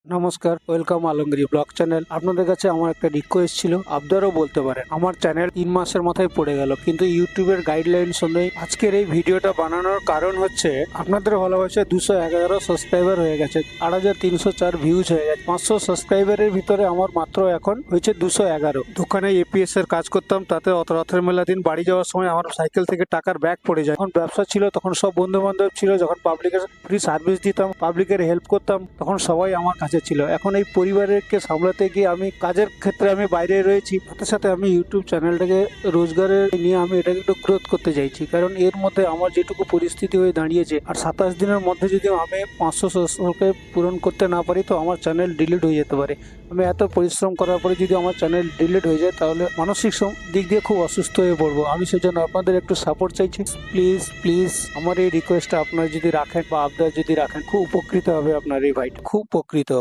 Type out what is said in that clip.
নমস্কার, welcome Alamgir blog channel. আপনাদের কাছে আমার একটা রিকোয়েস্ট ছিল, আবদারও বলতে পারেন। আমার চ্যানেল 3 মাসের মাথায় পড়ে গেল, কিন্তু ইউটিউবের গাইডলাইন অনুযায়ী আজকের এই ভিডিওটা বানানোর কারণ হচ্ছে আপনাদের ভালোবাসা 211 সাবস্ক্রাইবার হয়ে গেছে, 8304 ভিউজ হয়ে গেছে। 500 সাবস্ক্রাইবারের ভিতরে আমার মাত্র এখন হয়েছে 211। দোকানে এপিএস এর কাজ করতাম, তাতে রথের মেলা দিন বাড়ি যাওয়ার সময় আমার সাইকেল থেকে টাকার ব্যাগ পড়ে যায়। যখন ব্যবসা ছিল তখন সব বন্ধু বান্ধব ছিল, যখন পাবলিকের ফ্রি সার্ভিস দিতাম, পাবলিকের হেল্প করতাম, তখন সবাই আমার কাছে ছিল। এখন এই পরিবারকে সামলাতে গিয়ে আমি কাজের ক্ষেত্রে আমি বাইরে রয়েছি, সাথে সাথে আমি ইউটিউব চ্যানেলটাকে রোজগারের নিয়ে আমি এটাকে একটু গ্রোথ করতে চাইছি। কারণ এর মধ্যে আমার যেটুকু পরিস্থিতি হয়ে দাঁড়িয়েছে, আর 27 দিনের মধ্যে যদি আমি 500 সাবস্ক্রাইব পূরণ করতে না পারি তো আমার চ্যানেল ডিলিট হয়ে যেতে পারে। আমি এত পরিশ্রম করার পরে যদি আমার চ্যানেল ডিলিট হয়ে যায় তাহলে মানসিক দিক দিয়ে খুব অসুস্থ হয়ে পড়বো। আমি সেজন্য আপনাদের একটু সাপোর্ট চাইছি। প্লিজ প্লিজ আমার এই রিকোয়েস্টটা আপনারা যদি রাখেন বা আবদার যদি রাখেন, খুব উপকৃত হবে। আপনার এই ভাইটা খুব উপকৃত হবে।